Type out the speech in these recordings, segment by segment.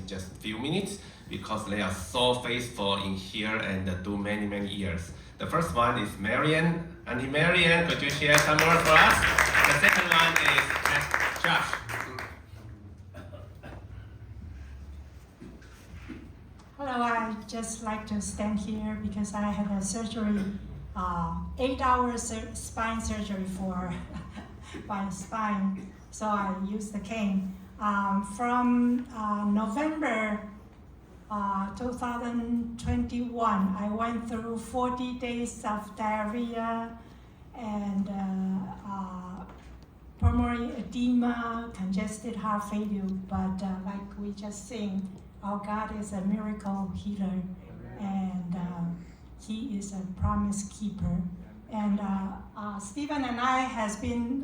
just a few minutes because they are so faithful in here and do many years. The first one is Marian. Auntie Marian, could you share some words for us? The second one is Josh. Hello, I just like to stand here because I had a surgery, 8-hour spine surgery for my spine, so I use the cane. From November 2021, I went through 40 days of diarrhea and pulmonary edema, congested heart failure, but like we just sing, our God is a miracle healer, and He is a promise keeper. And Stephen and I has been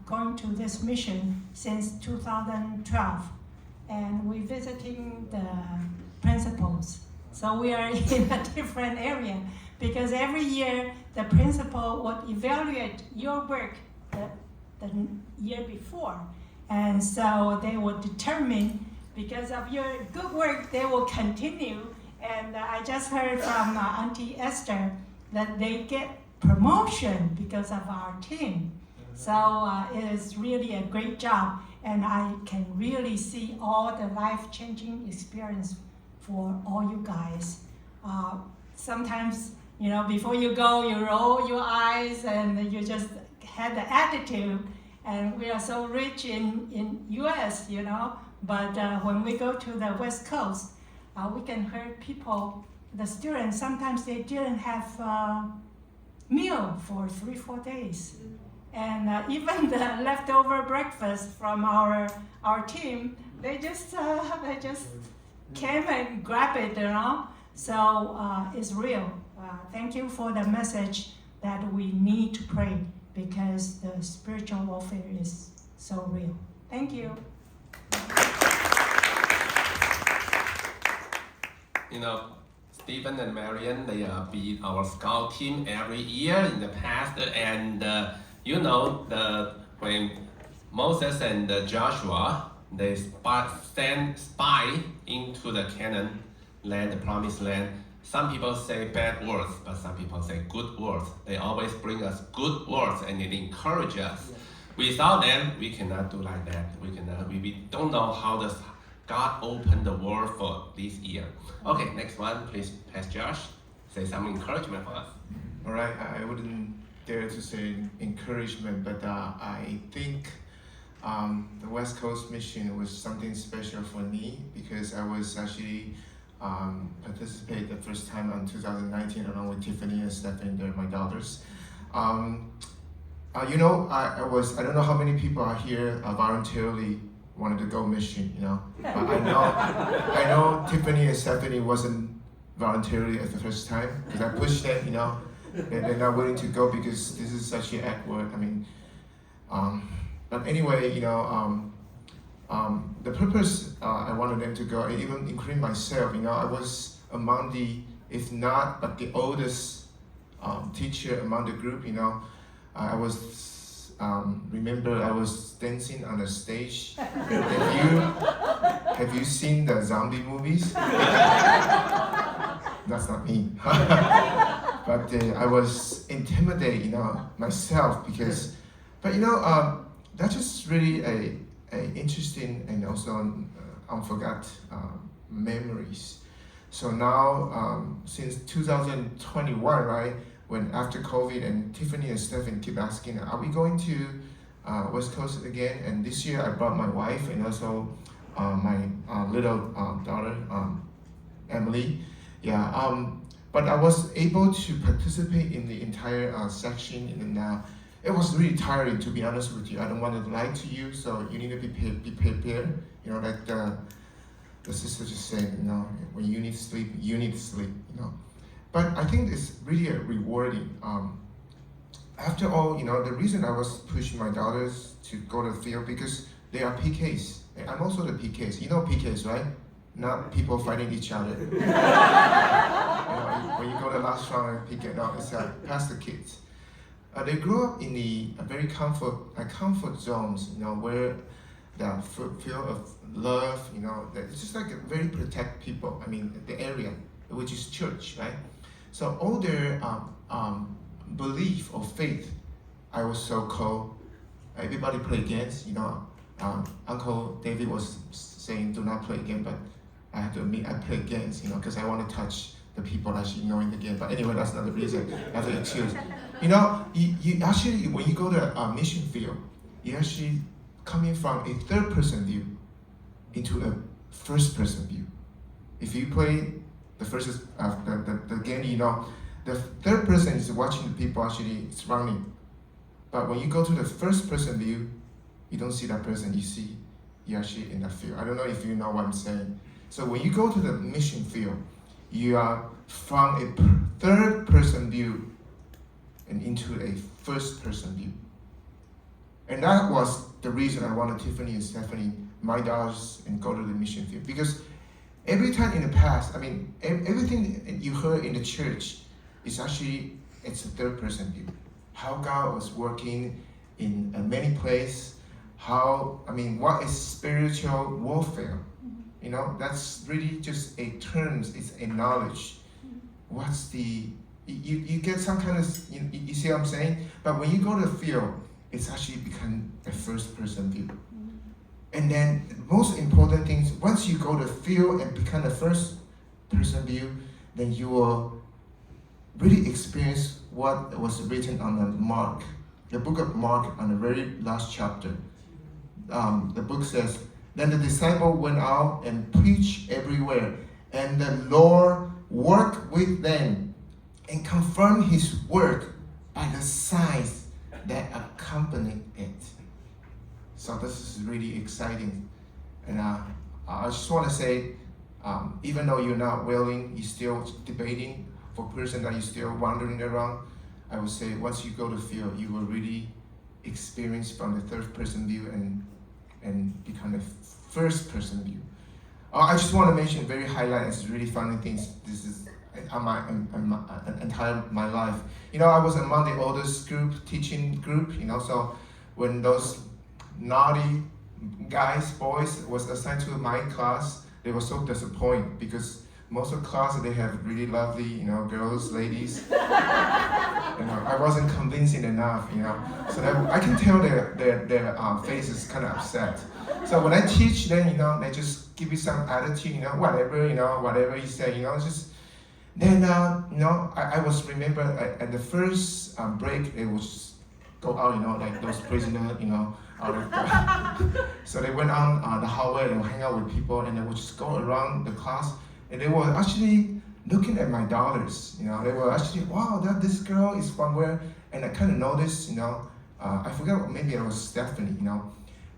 going to this mission since 2012, and we're visiting the principals. So we are in a different area because every year the principal would evaluate your work the year before, and so they will determine, because of your good work, they will continue. And I just heard from Auntie Esther that they get promotion because of our team. So it is really a great job, and I can really see all the life-changing experience for all you guys. Sometimes, before you go, you roll your eyes and you just had the attitude, and we are so rich in US, but when we go to the West Coast, we can hear people, the students, sometimes they didn't have meal for 3-4 days. And even the leftover breakfast from our team, they just came and grabbed it, So it's real. Thank you for the message that we need to pray because the spiritual warfare is so real. Thank you. Stephen and Marian, they be our scout team every year in the past, and when Moses and Joshua, they send spy into the Canaan land, the promised land. Some people say bad words, but some people say good words. They always bring us good words and they encourage us. Without them, we cannot do like that. We don't know how does God open the world for this year. Okay, next one, please, Pastor Josh, say some encouragement for us. All right, I wouldn't dare to say encouragement, but I think the West Coast mission was something special for me because I was actually participate the first time in 2019 along with Tiffany and Stephanie, they're my daughters. I don't know how many people are here voluntarily wanted to go mission, But I know Tiffany and Stephanie wasn't voluntarily at the first time because I pushed them, they're not willing to go because this is such an awkward. But anyway, the purpose I wanted them to go, even including myself, I was among the, if not, but the oldest teacher among the group, I was. Remember, I was dancing on the stage. Have you seen the zombie movies? That's not me. But I was intimidated, myself because. But that's just really a interesting and also unforgot memories. So now, since 2021, right? When after COVID and Tiffany and Stephen keep asking, are we going to West Coast again? And this year I brought my wife and also my little daughter, Emily. But I was able to participate in the entire section, and it was really tiring, to be honest with you. I don't want to lie to you, so you need to be prepared. Like the sister just said, when you need sleep, you need sleep, But I think it's really rewarding. After all, the reason I was pushing my daughters to go to the field because they are PKs. And I'm also the PKs. You know PKs, right? Not people fighting each other. When you go to last round and PK, no, it's pastor kids. They grew up in the very comfort zones, where that feel of love, that it's just like very protect people. I mean, the area, which is church, right? So all their belief or faith, I was so cold. Everybody play games, Uncle David was saying do not play game, but I have to admit I play games, because I want to touch the people actually knowing the game. But anyway, that's not the reason. That's an excuse. You actually, when you go to a mission field, you actually coming from a third person view into a first person view. If you play the first the game, the third person is watching the people actually surrounding. But when you go to the first person view, you don't see that person, you're actually in that field. I don't know if you know what I'm saying. So when you go to the mission field, you are from a third person view and into a first person view. And that was the reason I wanted Tiffany and Stephanie, my daughters, and go to the mission field. Because every time in the past, everything you heard in the church is actually, it's a third person view. How God was working in many places, what is spiritual warfare? That's really just a terms, it's a knowledge. What's you get some kind of, you see what I'm saying? But when you go to the field, it's actually become a first person view. And then most important things, once you go to the field and become a first person view, then you will really experience what was written on the book of Mark, on the very last chapter. The book says, then the disciple went out and preached everywhere, and the Lord worked with them and confirmed his work by the signs that accompanied it. So this is really exciting. And I just want to say, even though you're not willing, you're still debating, for a person that you're still wandering around, I would say once you go to the field, you will really experience from the third person view and become a first person view. I just want to mention very highlight, it's really funny things. This is my entire my life. I was among the oldest teaching group, so when those naughty boys was assigned to my class, they were so disappointed because most of the class they have really lovely, girls, ladies. I wasn't convincing enough, So I can tell their faces kind of upset. So when I teach them, they just give you some attitude, whatever you say, just. Then, I was remember at the first break, they would just go out, like those prisoners, out of the. So they went on the hallway and hang out with people, and they would just go around the class. And they were actually looking at my daughters, They were actually, wow, this girl is from where? And I kind of noticed, I forgot, maybe it was Stephanie,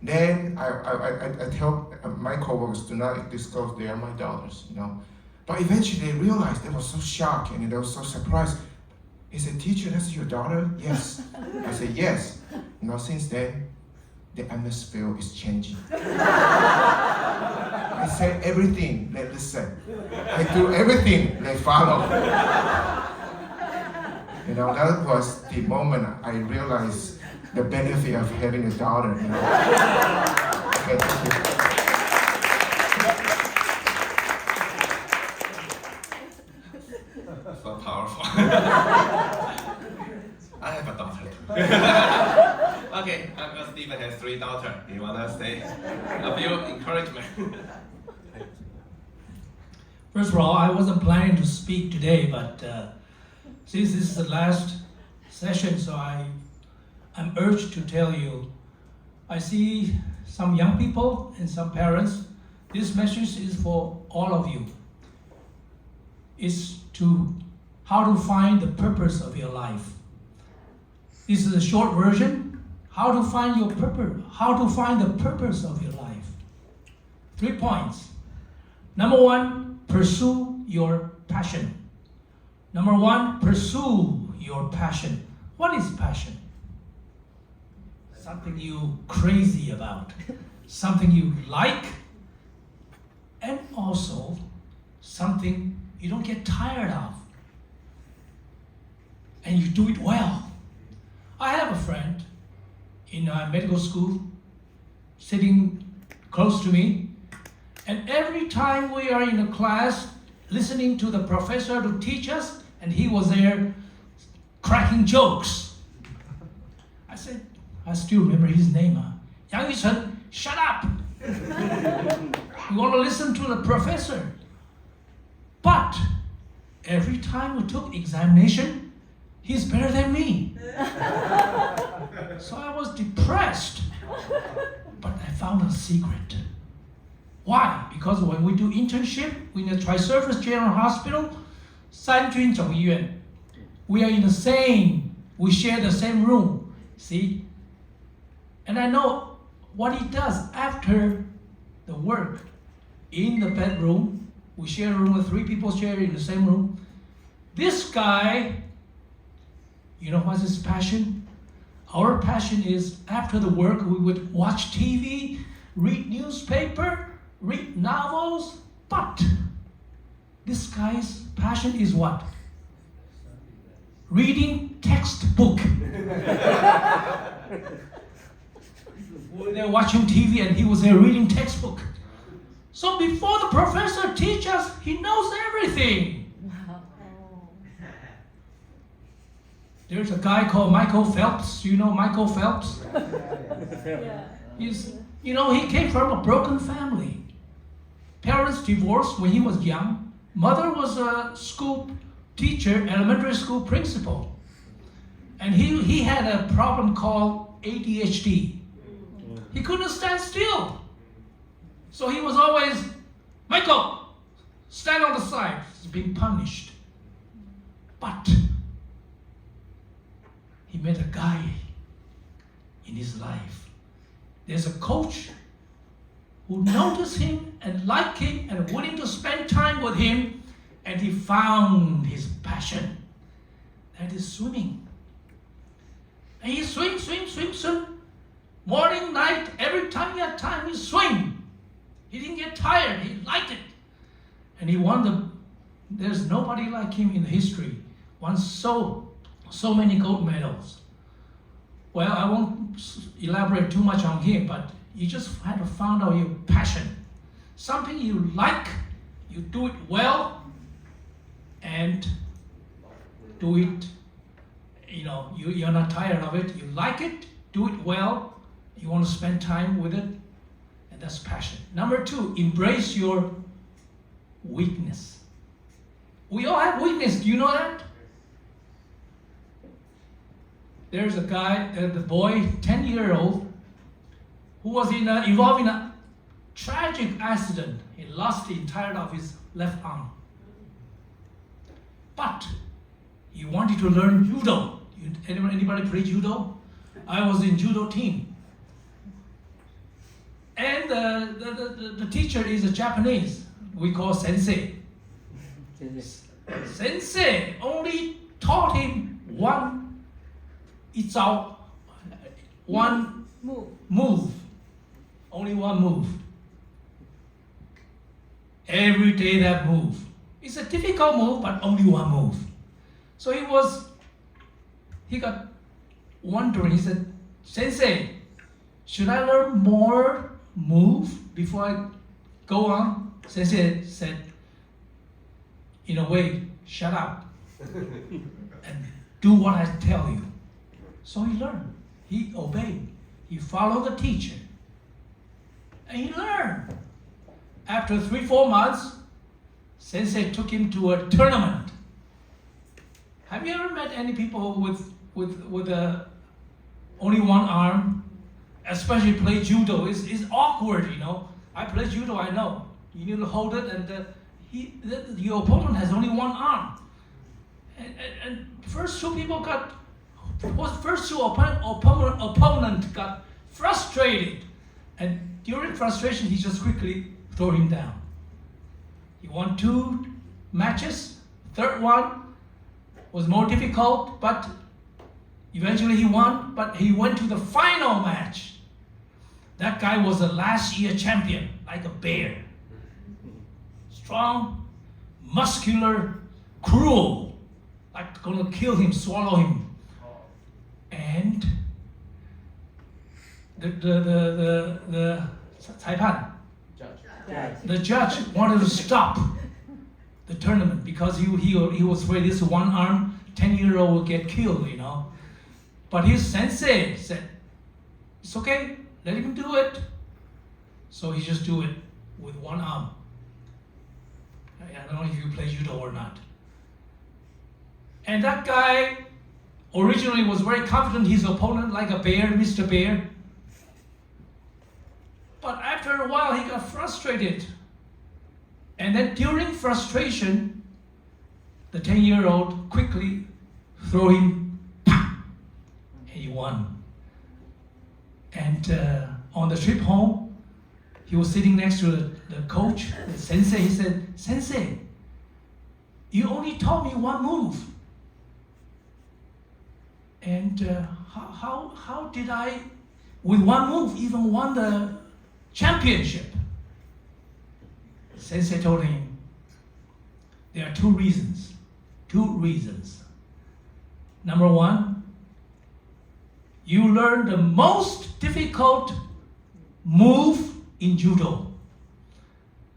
Then I tell my coworkers, do not disclose they are my daughters, But eventually they realized, they were so shocked and they were so surprised. He said, teacher, that's your daughter? Yes. I said, yes. Since then, the atmosphere is changing. I say everything, they listen. I do everything, they follow. That was the moment I realized the benefit of having a daughter. Okay, thank you. So powerful. I have a daughter too. Okay, Uncle Stephen has 3 daughters. You wanna say a few encouragement? First of all, I wasn't planning to speak today, but since this is the last session, so I'm urged to tell you, I see some young people and some parents. This message is for all of you. It's to how to find the purpose of your life. This is a short version. How to find your purpose. How to find the purpose of your life. 3 points. Number 1, pursue your passion. Number 1, pursue your passion. What is passion? Something you crazy about, something you like, and also something you don't get tired of, and you do it well. I have a friend in medical school sitting close to me. And every time we are in a class, listening to the professor to teach us, and he was there cracking jokes. I said, I still remember his name, Yang Yuchen, shut up. We want to listen to the professor. But every time we took examination, he's better than me. So I was depressed. But I found a secret. Why? Because when we do internship in the Tri-Surface General Hospital, 三军总医院, we are in the same, we share the same room. See? And I know what he does after the work. In the bedroom, we share a room with 3 people sharing in the same room. This guy, you know what's his passion? Our passion is after the work we would watch TV, read newspaper, read novels, but this guy's passion is what? Reading textbook. They're watching TV and he was there reading textbook. So before the professor teaches us, he knows everything. There's a guy called Michael Phelps. You know Michael Phelps? He's, you know, he came from a broken family. Parents divorced when he was young. Mother was a school teacher, elementary school principal. And he had a problem called ADHD. He couldn't stand still. So he was always, Michael, stand on the side. He's being punished. But he met a guy in his life. There's a coach who noticed him and liked him and willing to spend time with him, and he found his passion. That is swimming. And he swim. Morning, night, every time he had time, he swim. He didn't get tired, he liked it. And he won there's nobody like him in history. Won so many gold medals. Well, I won't elaborate too much on him, but you just have to find out your passion. Something you like, you do it well, and do it, you know, you're not tired of it. You like it, do it well, you want to spend time with it, and that's passion. Number 2, embrace your weakness. We all have weakness, do you know that? There's a guy, the boy, 10-year-old, who was involved in a tragic accident. He lost the entirety of his left arm. But he wanted to learn judo. Anybody play judo? I was in judo team. And the teacher is a Japanese. We call sensei. Sensei only taught him one move. Only one move. Every day that move. It's a difficult move, but only one move. So he got wondering. He said, Sensei, should I learn more move before I go on? Sensei said, in a way, shut up and do what I tell you. So he learned. He obeyed. He followed the teacher. And he learned. After 3-4 months, Sensei took him to a tournament. Have you ever met any people with only one arm? Especially play judo. It's awkward, you know. I play judo, I know. You need to hold it, and your opponent has only one arm. And first two opponent got frustrated, and during frustration he just quickly threw him down. He won 2 matches. Third one was more difficult, but eventually he won. But he went to the final match. That guy was a last year champion, like a bear. Strong, muscular, cruel, like gonna kill him, swallow him. And the 裁判. The judge wanted to stop the tournament because he was afraid this one-armed 10-year-old will get killed, you know. But his sensei said, it's okay, let him do it. So he just do it with one arm. I don't know if you play judo or not. And that guy originally was very confident his opponent, like a bear, Mr. Bear. But after a while, he got frustrated. And then during frustration, the 10-year-old quickly threw him, and he won. And on the trip home, he was sitting next to the coach, the sensei. He said, Sensei, you only taught me one move. And how did I, with one move, even won the championship? Sensei told him, there are two reasons. Number one, you learned the most difficult move in judo.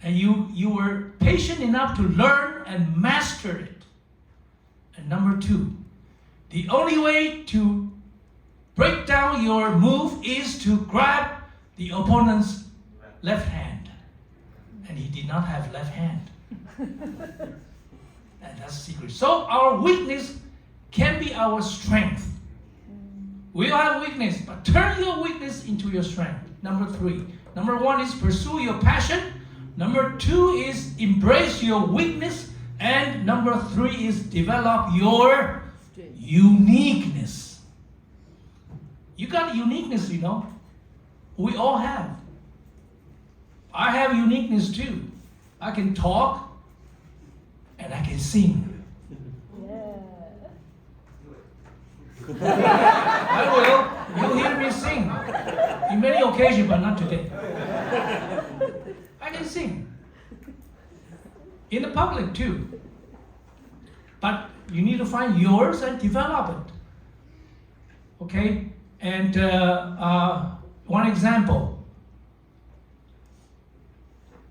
And you were patient enough to learn and master it. And number two, the only way to break down your move is to grab the opponent's left hand. And he did not have left hand. And that's the secret. So our weakness can be our strength. We all have weakness, but turn your weakness into your strength. Number three. Number one is pursue your passion. Number two is embrace your weakness. And number three is develop your uniqueness. You got uniqueness, you know. We all have. I have uniqueness too. I can talk and I can sing. I will. You'll hear me sing in many occasions, but not today. I can sing in the public too. But you need to find yours and develop it. Okay? And one example.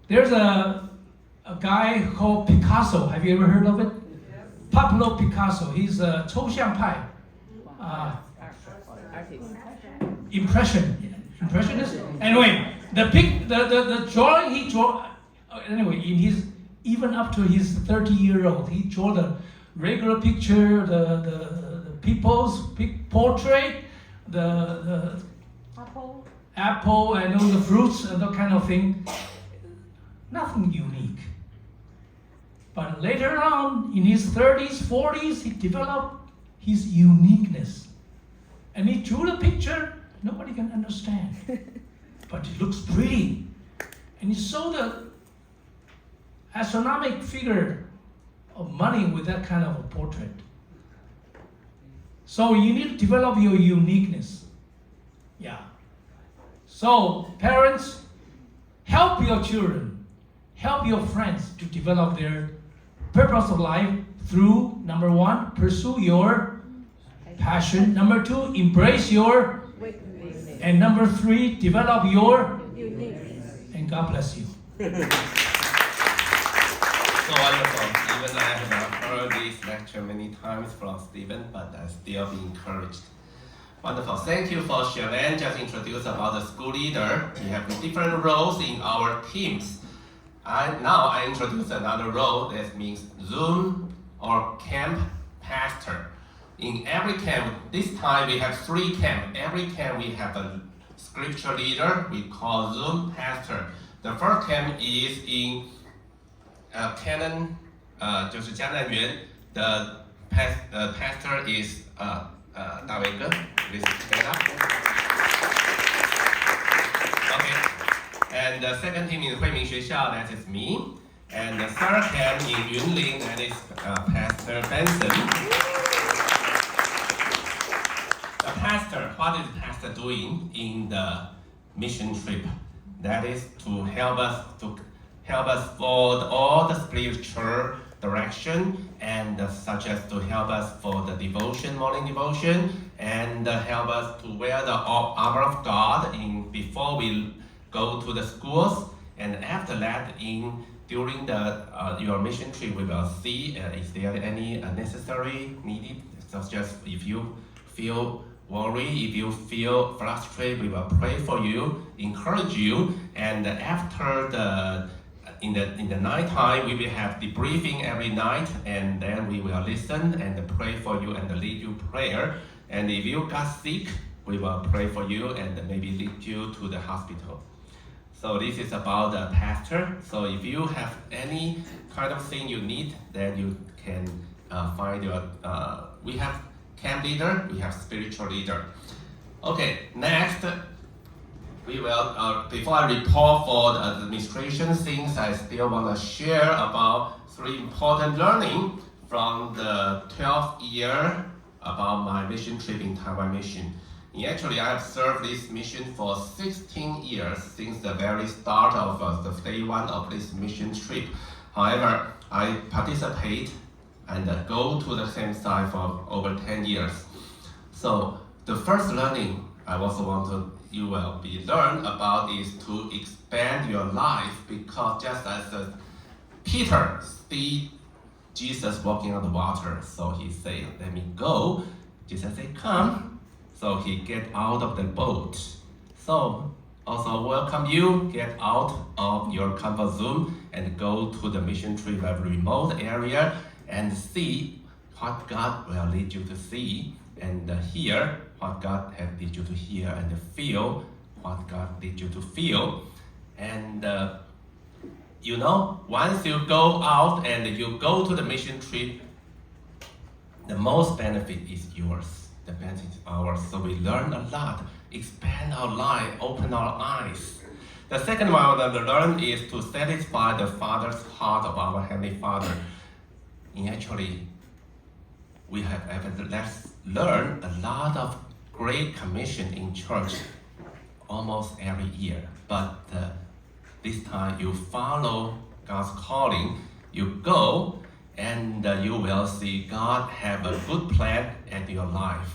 There's a guy called Picasso. Have you ever heard of it? Yes. Pablo Picasso. He's a 抽象派. Impressionist. Anyway, the drawing he drew. Anyway, even up to his 30-year-old, he drew the regular picture, the people's portrait, the apple and all the fruits and that kind of thing. Nothing unique. But later on, in his 30s, 40s, he developed his uniqueness. And he drew the picture, nobody can understand. But it looks pretty. And he sold the astronomical figure of money with that kind of a portrait. So you need to develop your uniqueness. Yeah. So parents, help your children, help your friends to develop their purpose of life through, number one, pursue your passion. Number two, embrace your weakness. And number three, develop your uniqueness. And God bless you. So wonderful. Even I have heard this lecture many times from Stephen, but I still be encouraged. Wonderful. Thank you for Sharon. Just introduced about the school leader. We have different roles in our teams. Now I introduce another role that means Zoom or camp pastor. In every camp, this time we have 3 camps. Every camp we have a scripture leader, we call Zoom pastor. The first camp is in Canaan, 就是迦南园. The pastor is 大卫哥. Please stand up. Okay. And the second team in 惠民学校, that is me. And the third camp in Yunlin, that is Pastor Benson. The pastor, what is the pastor doing in the mission trip? That is to help us for all the spiritual direction, and such as to help us for the devotion, morning devotion, and help us to wear the armor of God before we go to the schools, and after that, during the your mission trip, we will see is there any necessary needed. So just if you feel worry, if you feel frustrated, we will pray for you, encourage you, and after in the night time, we will have debriefing every night, and then we will listen and pray for you and lead you prayer. And if you got sick, we will pray for you and maybe lead you to the hospital. So this is about the pastor. So if you have any kind of thing you need, then you can find your. We have camp leader, we have spiritual leader. Okay, next we will. Before I report for the administration things, I still want to share about 3 important learning from the 12th year about my mission trip in Taiwan mission. Actually, I have served this mission for 16 years since the very start of the day 1 of this mission trip. However, I participate and go to the same site for over 10 years. So the first learning I also want you will be learn about is to expand your life, because just as Peter see Jesus walking on the water, so he said, "Let me go." Jesus said, "Come." So he get out of the boat. So also welcome you, get out of your comfort zone and go to the mission trip, a remote area, and see what God will lead you to see, and hear what God has lead you to hear, and feel what God lead you to feel. And once you go out and you go to the mission trip, the most benefit is yours. The benefit is ours. So we learn a lot, expand our life, open our eyes. The second one I want to learn is to satisfy the Father's heart of our Heavenly Father. And actually, we have learned a lot of great commission in church almost every year. But this time you follow God's calling, you go, and you will see God have a good plan in your life.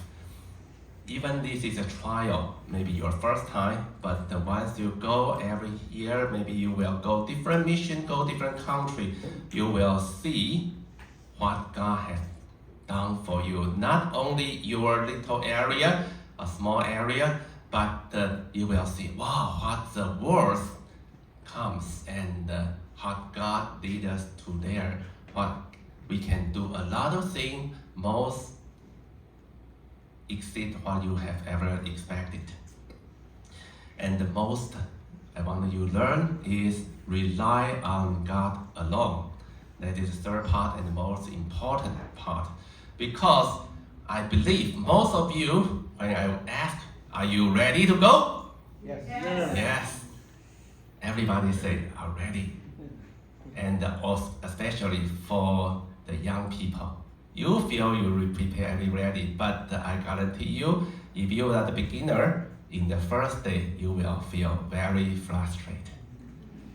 Even this is a trial, maybe your first time, but once you go every year, maybe you will go different mission, go different country, you will see what God has done for you. Not only your little area, a small area, but you will see, wow, what the world comes and how God lead us to there. What we can do a lot of things, most exceed what you have ever expected. And the most I want you to learn is rely on God alone. That is the third part and the most important part. Because I believe most of you, when I ask, are you ready to go? Yes. Yes. Everybody say, I'm ready. And especially for the young people. You feel you will prepare and ready, but I guarantee you, if you are the beginner, in the first day, you will feel very frustrated.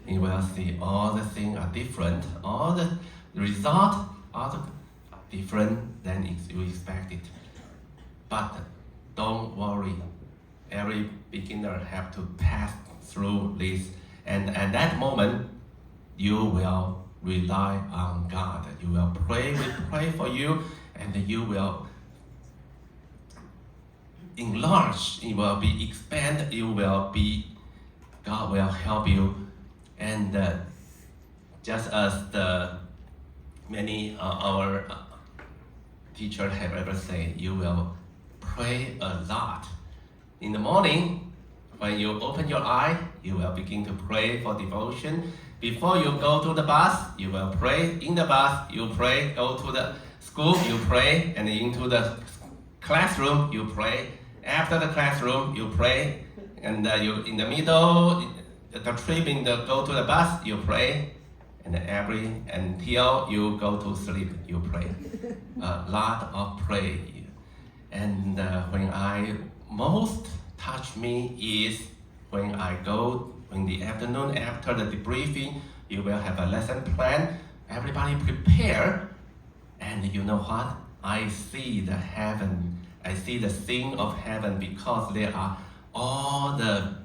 You will see all the things are different, all the results are different than you expected. But don't worry, every beginner have to pass through this, and at that moment, you will rely on God. You will pray, we pray for you, and you will enlarge, it will be expand, God will help you. And just as the many our teachers have ever said, you will pray a lot. In the morning, when you open your eye, you will begin to pray for devotion. Before you go to the bus, you will pray. In the bus, you pray. Go to the school, you pray. And into the classroom, you pray. After the classroom, you pray. And you in the middle, the trip go to the bus, you pray. And until you go to sleep, you pray. A lot of pray. And when I most touch me is when I go in the afternoon after the debriefing, you will have a lesson plan. Everybody prepare, and you know what? I see the heaven. I see the scene of heaven because there are all the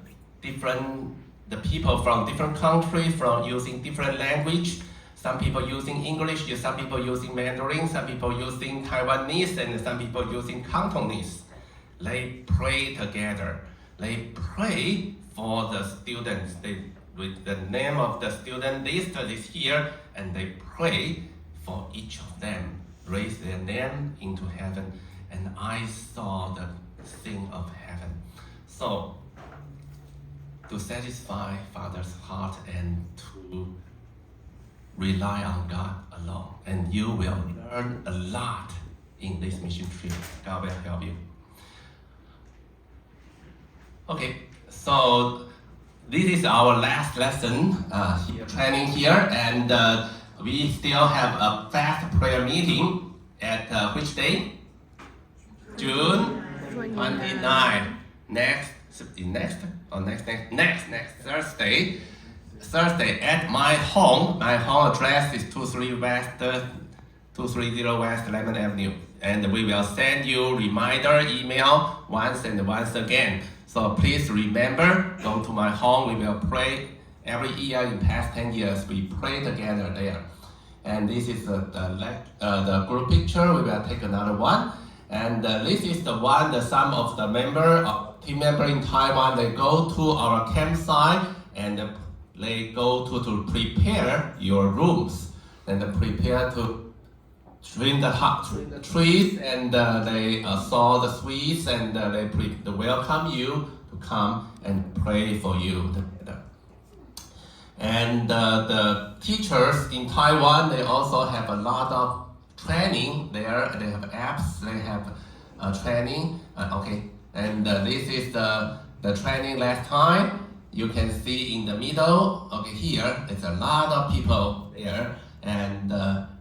different the people from different countries from using different language. Some people using English, some people using Mandarin, some people using Taiwanese, and some people using Cantonese. They pray together. They pray for the students. With the name of the student listed is here, and they pray for each of them. Raise their name into heaven, and I saw the thing of heaven. So, to satisfy Father's heart and to rely on God alone, and you will learn a lot in this mission trip. God will help you. Okay, so this is our last lesson here, training here, and we still have a fast prayer meeting at which day? June 29. Next Thursday. Thursday at my home. My home address is 230 West Lemon Avenue, and we will send you reminder email once and once again. So please remember, go to my home. We will pray every year in past 10 years. We pray together there. And this is the group picture. We will take another one. And this is the one that some of the team member in Taiwan, they go to our campsite and they go to prepare your rooms and prepare to trim the trees, and they saw the sweets, and they welcome you to come and pray for you. And the teachers in Taiwan, they also have a lot of training there. They have apps, they have training. Okay, and this is the training last time. You can see in the middle. Okay, here it's a lot of people there, and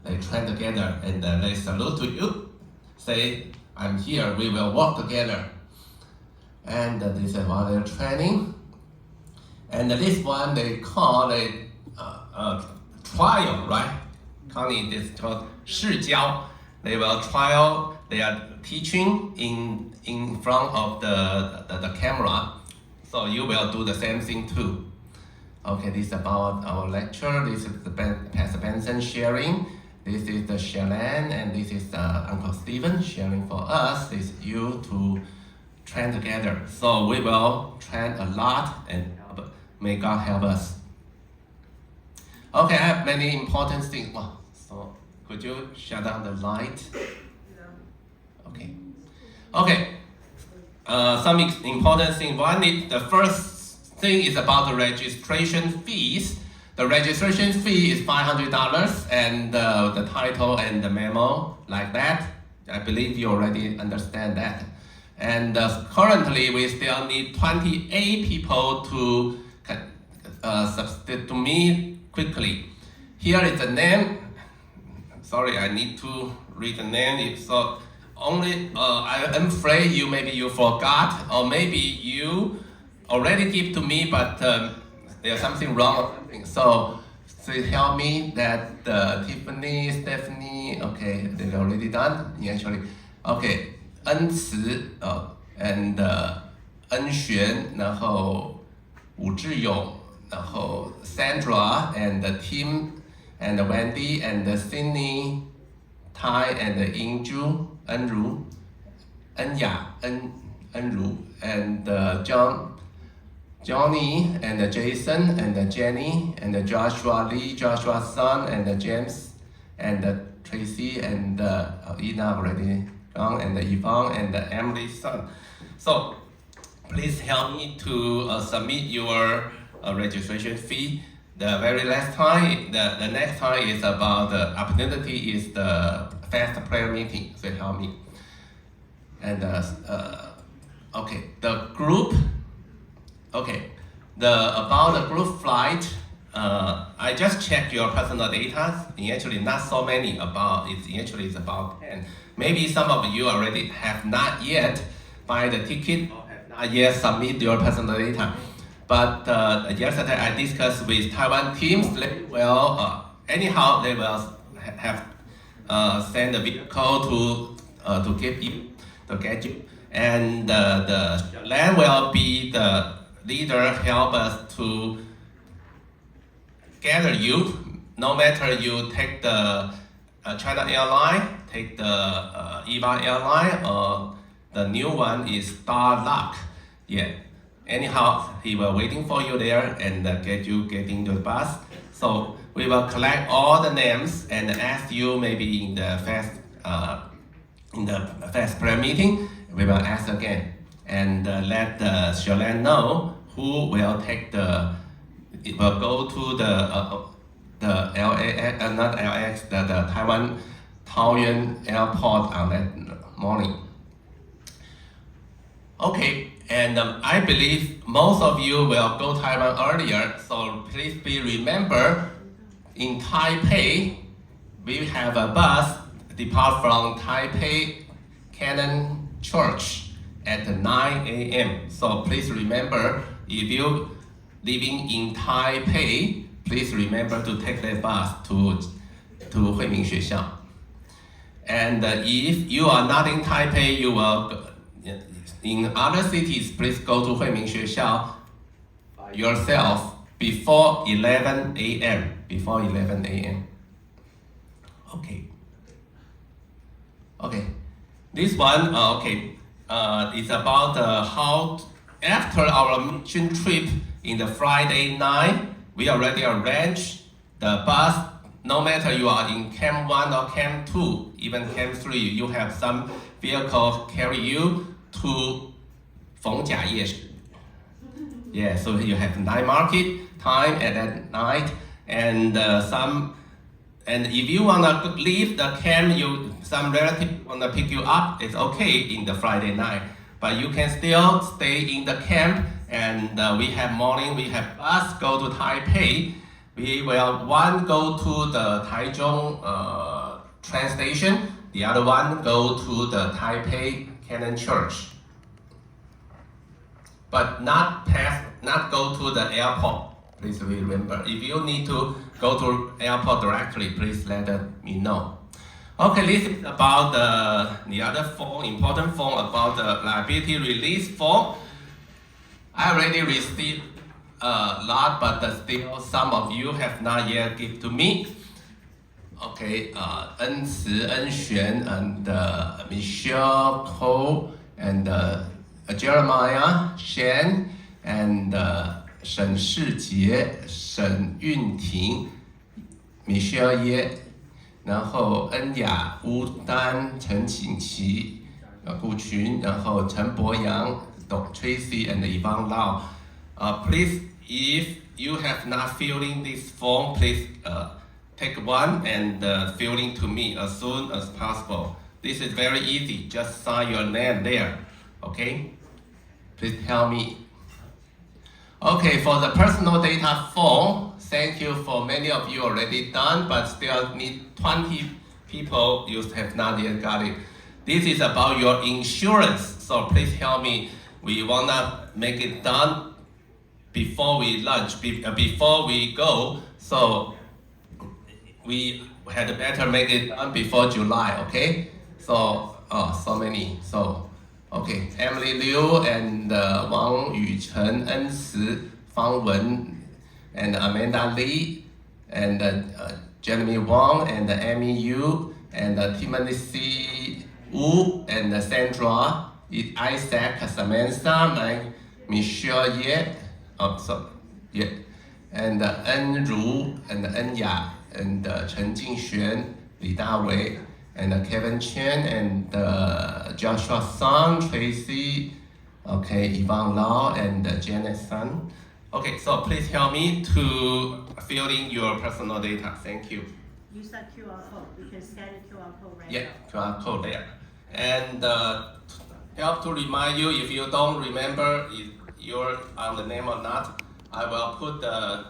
they train together, and they salute to you. Say, I'm here. We will work together. And this is about their training. And this one they call a trial, right? Connie, this is called 试教. They will trial. They are teaching in front of the camera. So you will do the same thing too. Okay, this is about our lecture. This is the Pastor Benson sharing. This is the Sharon, and this is Uncle Stephen sharing for us. This is you to train together. So we will train a lot, and may God help us. Okay, I have many important things. Wow. So could you shut down the light? Okay. Okay. Some important thing. One is the first thing is about the registration fees. The registration fee is $500, and the title and the memo like that. I believe you already understand that. And currently we still need 28 people to substitute to me quickly. Here is the name. Sorry, I need to read the name. So only I'm afraid maybe you forgot, or maybe you already give to me, but there's something wrong or something. So help me that Tiffany, Stephanie, okay, they've already done. Actually, okay, 恩慈 and 恩璇，然后吴志勇，然后 Sandra and Tim and Wendy and Sydney, Tai and Yingju, 恩如，恩雅，恩如 and Johnny and Jason and Jenny and Joshua Lee, Joshua's son, and James and Tracy and Ina already gone, and Yvonne and Emily's son. So please help me to submit your registration fee. The very last time, the next time is about the opportunity is the fast prayer meeting. So help me. And okay, the group. Okay, about the group flight. I just checked your personal data. Actually, not so many. It's about 10. Maybe some of you already have not yet buy the ticket or have not yet submit your personal data. But yesterday I discussed with Taiwan teams. They will anyhow they will have send a vehicle to give you to get you, and the land will be the leader help us to gather you. No matter you take the China Airline, take the EVA Airline, or the new one is Starluck. Yeah. Anyhow, he will waiting for you there and get into the bus. So we will collect all the names and ask you maybe in the fast prayer meeting. We will ask again and let Charlene know who will take it will go to the LAX, not LAX, the Taiwan Taoyuan Airport on that morning. Okay, and I believe most of you will go Taiwan earlier, so please be remember in Taipei, we have a bus depart from Taipei Canon Church at 9 a.m. So please remember, if you living in Taipei, please remember to take the bus to 惠民学校. And if you are not in Taipei, you will in other cities, please go to 惠民学校 yourself before 11 a.m. Before 11 a.m. Okay. Okay. This one, is about how after our mission trip in the Friday night, we already arranged the bus. No matter you are in Camp 1 or Camp 2, even Camp 3, you have some vehicle carry you to 逢甲夜市. Yeah, so you have night market time at that night, and if you wanna leave the camp, some relative wanna pick you up, it's okay in the Friday night, but you can still stay in the camp. And we have bus go to Taipei. We will one go to the Taichung train station, the other one go to the Taipei Canon Church. But not go to the airport. Please remember. If you need to go to airport directly, please let me know. Okay, this is about the other form, important form about the liability release form. I already received a lot, but still some of you have not yet given to me. Okay, En Ci, En Xuan, and Michelle Cole, and Jeremiah Shen, and Shen Shijie, Shen Yunting, Michelle Ye, 然后恩雅、吴丹、陈锦琪、顾群，然后陈博阳、Tracy and Yvonne Lau. Please, if you have not filled in this form, please take one and fill in to me as soon as possible. This is very easy. Just sign your name there. Okay? Please help me. Okay, for the personal data form, thank you for many of you already done, but still need 20 people you have not yet got it. This is about your insurance, so please help me. We wanna make it done before we lunch, before we go, so we had better make it done before July, okay? So, so many, so, okay. Emily Liu and Wang Yuchen, En Ci, Fang Wen, and Amanda Lee, and Jeremy Wang, and Amy Yu, and Timothy Wu, and Sandra, Isaac, Samantha, Michelle Ye, and En Ru, and En Ya, and Chen Jingxuan, Li Dawei, and Kevin Chen, and Joshua Sun, Tracy, okay, Yvonne Lau, and Janet Sun. Okay, so please help me to fill in your personal data. Thank you. Use that QR code. We can scan the QR code right Yeah, now. QR code there. And help to remind you, if you don't remember if you're on the name or not, I will put the